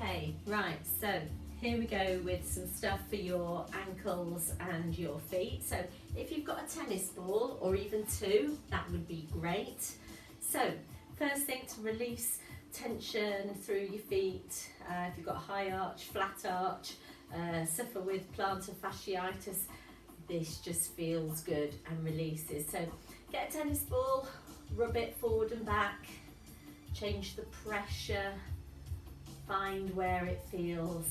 Okay, right, so here we go with some stuff for your ankles and your feet. So if you've got a tennis ball or even two, that would be great. So first thing, to release tension through your feet. If you've got high arch, flat arch, suffer with plantar fasciitis, this just feels good and releases. So get a tennis ball, rub it forward and back, change the pressure, find where it feels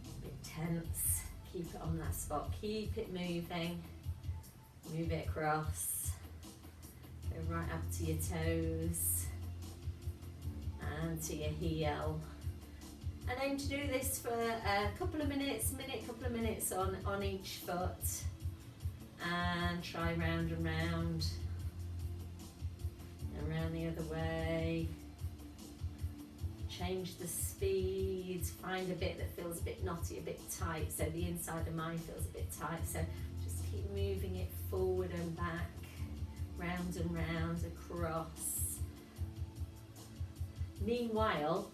a bit tense, keep it on that spot, keep it moving, move it across, go right up to your toes and to your heel. And aim to do this for a couple of minutes, couple of minutes on each foot, and try round and round, and round the other way. Change the speed, find a bit that feels a bit knotty, a bit tight, so the inside of mine feels a bit tight, so just keep moving it forward and back, round and round, across. Meanwhile,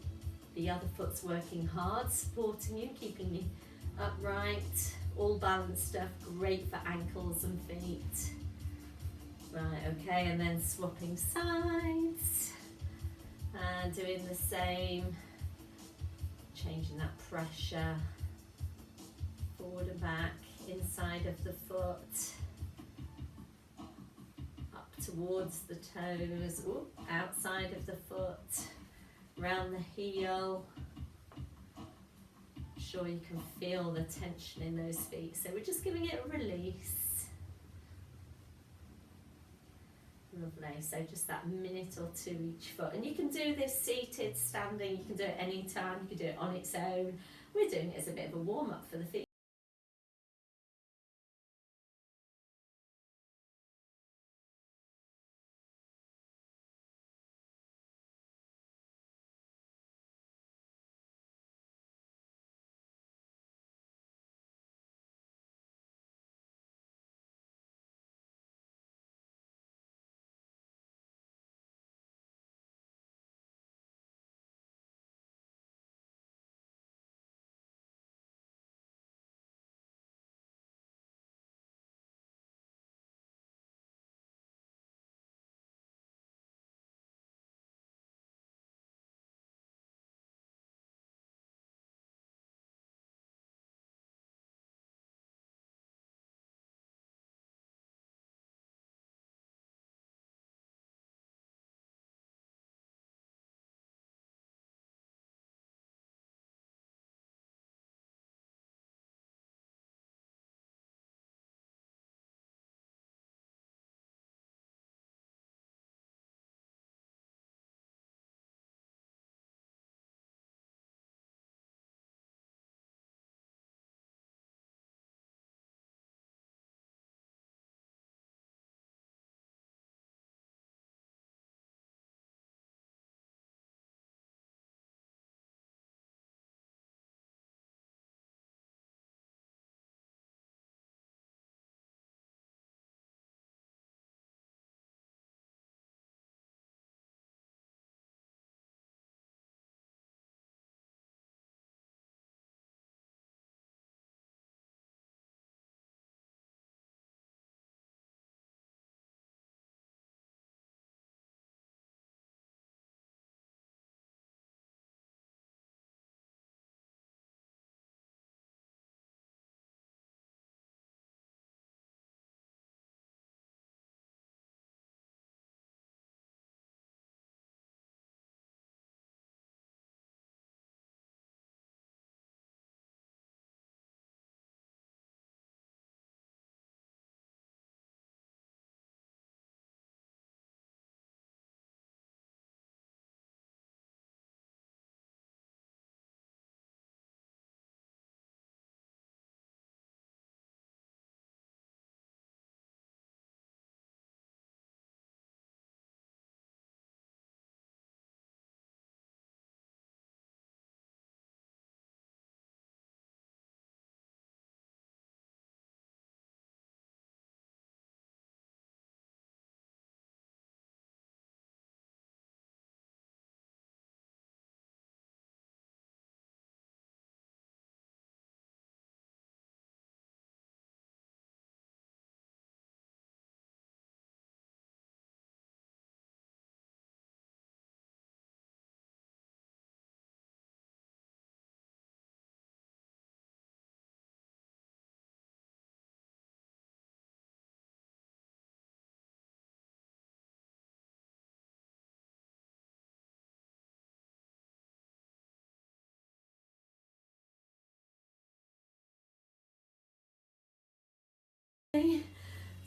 the other foot's working hard, supporting you, keeping you upright, all balanced stuff, great for ankles and feet. Right, okay, and then swapping sides. And doing the same, changing that pressure, forward and back, inside of the foot, up towards the toes, ooh, outside of the foot, round the heel. I'm sure you can feel the tension in those feet, so we're just giving it a release. Lovely, so just that minute or two each foot, and you can do this seated, standing, you can do it anytime, you can do it on its own. We're doing it as a bit of a warm-up for the feet.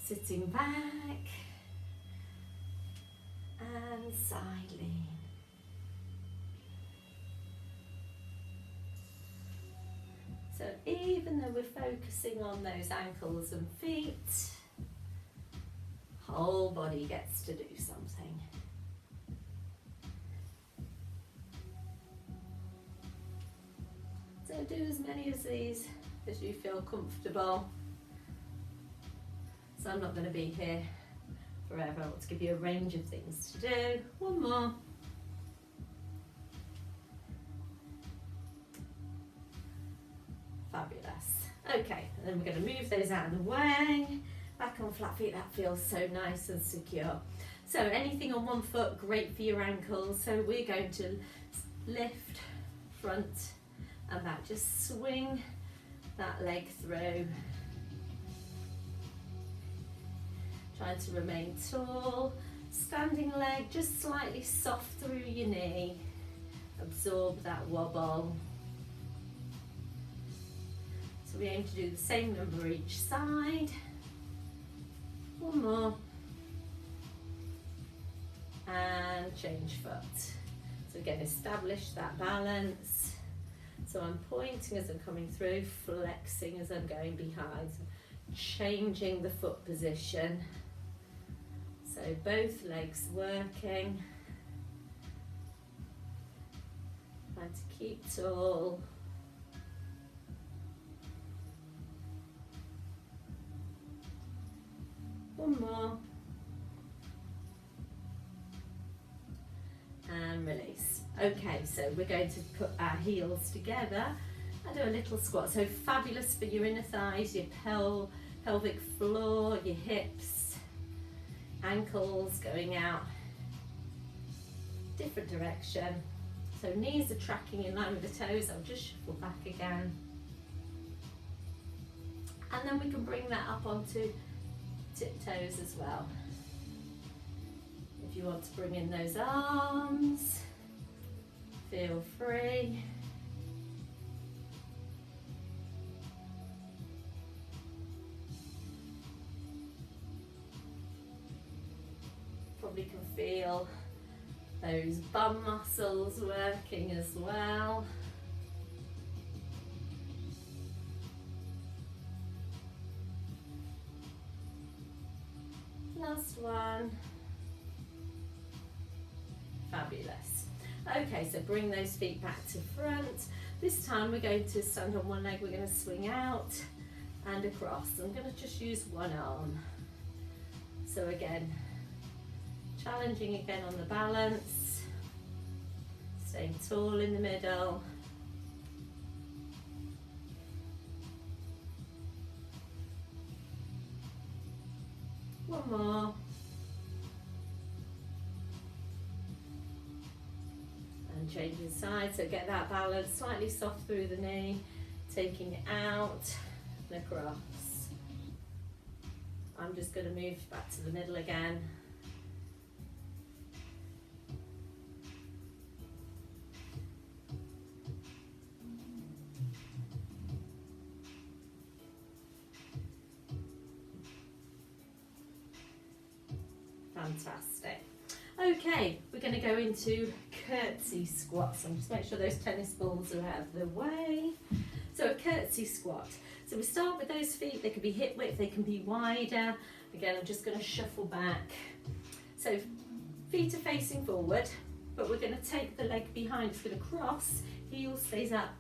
Sitting back and side lean. So even though we're focusing on those ankles and feet, whole body gets to do something. So do as many of these as you feel comfortable. So I'm not going to be here forever. I want to give you a range of things to do. One more. Fabulous. Okay, and then we're going to move those out of the way. Back on flat feet, that feels so nice and secure. So anything on one foot, great for your ankles. So we're going to lift, front and back. Just swing that leg through. Trying to remain tall. Standing leg, just slightly soft through your knee. Absorb that wobble. So we aim to do the same number each side. One more. And change foot. So again, establish that balance. So I'm pointing as I'm coming through, flexing as I'm going behind. So changing the foot position. So both legs working. Trying to keep tall. One more. And release. Okay, so we're going to put our heels together and do a little squat. So fabulous for your inner thighs, your pelvic floor, your hips, ankles going out different direction. So knees are tracking in line with the toes. I'll just shuffle back again. And then we can bring that up onto tiptoes as well. If you want to bring in those arms, feel free. Probably can feel those bum muscles working as well. Last one. Fabulous. Okay, so bring those feet back to front. This time we're going to stand on one leg, we're going to swing out and across. I'm going to just use one arm. So again, challenging again on the balance, staying tall in the middle. One more. And changing sides, so get that balance, slightly soft through the knee, taking it out and across. I'm just going to move back to the middle again. Fantastic. Okay, we're going to go into curtsy squats. And just make sure those tennis balls are out of the way. So a curtsy squat. So we start with those feet. They can be hip width, they can be wider. Again, I'm just going to shuffle back. So feet are facing forward, but we're going to take the leg behind. It's going to cross, heel stays up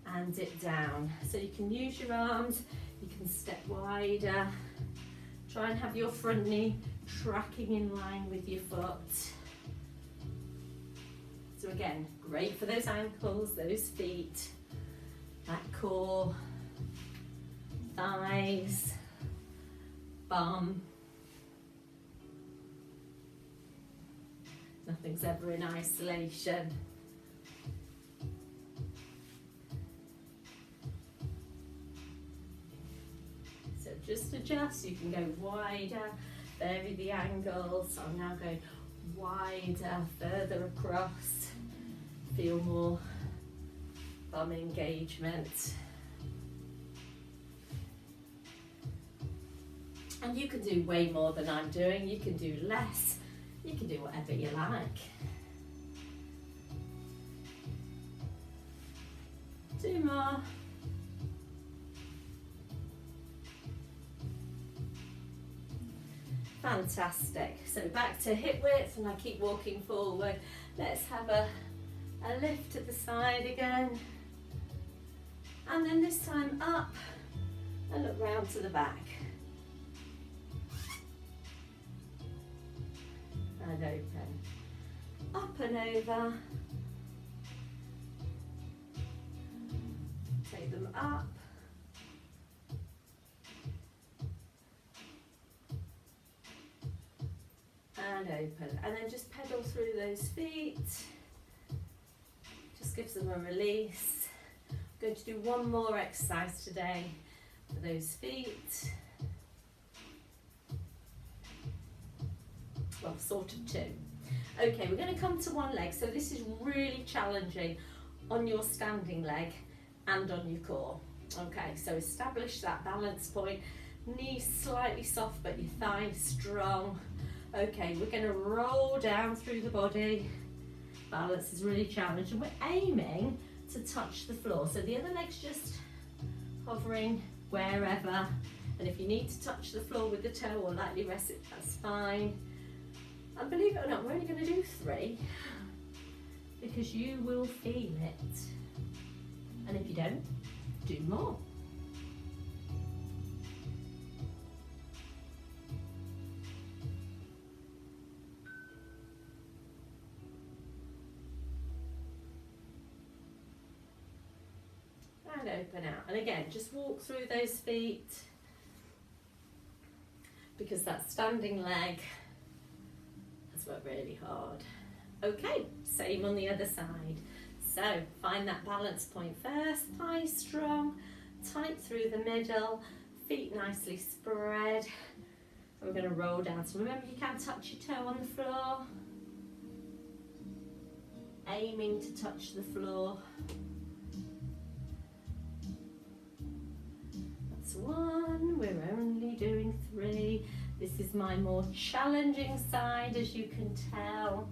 and dip down. So you can use your arms, you can step wider. Try and have your front knee tracking in line with your foot. So again, great for those ankles, those feet, that core, thighs, bum. Nothing's ever in isolation. So just adjust, you can go wider, vary the angle. So I'm now going wider, further across. Feel more bum engagement. And you can do way more than I'm doing, you can do less, you can do whatever you like. 2 more. Fantastic. So back to hip width, and I keep walking forward. Let's have a lift to the side again. And then this time up and look round to the back. And open. Up and over. Take them up. And open. And then just pedal through those feet. Just gives them a release. I'm going to do one more exercise today for those feet. Well, sort of 2. Okay, we're going to come to one leg. So this is really challenging on your standing leg and on your core. Okay, so establish that balance point. Knees slightly soft, but your thighs strong. Okay, we're going to roll down through the body. Balance is really challenging. We're aiming to touch the floor. So the other leg's just hovering wherever. And if you need to touch the floor with the toe or lightly rest it, that's fine. And believe it or not, we're only going to do 3 because you will feel it. And if you don't, do more. And open out. And again, just walk through those feet because that standing leg has worked really hard. Okay, same on the other side. So find that balance point first, thighs strong, tight through the middle, feet nicely spread. And we're going to roll down. So remember, you can touch your toe on the floor. Aiming to touch the floor. That's 1, we're only doing 3. This is my more challenging side, as you can tell.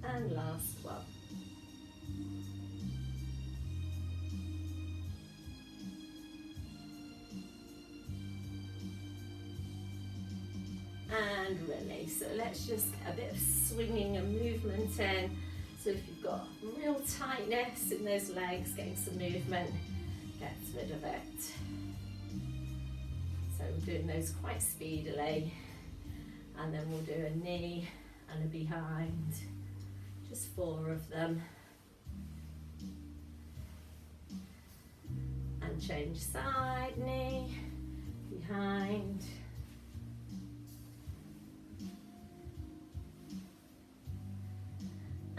And last one. And release. So let's just get a bit of swinging and movement in. So if you've got real tightness in those legs, getting some movement gets rid of it. So we're doing those quite speedily. And then we'll do a knee and a behind. Just 4 of them. And change side, knee, behind.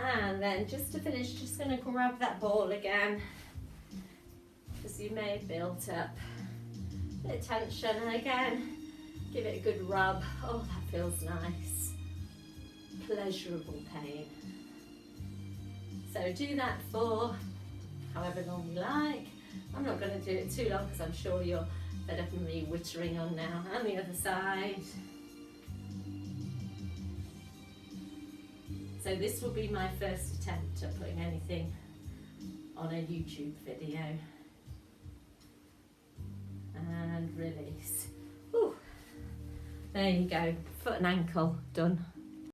And then just to finish, just going to grab that ball again, because you may have built up a bit of tension. And again, give it a good rub. Oh, that feels nice. Pleasurable pain. So do that for however long you like. I'm not going to do it too long because I'm sure you're fed up of me wittering on now. And the other side. So this will be my first attempt at putting anything on a YouTube video. And release. Whew. There you go, foot and ankle done.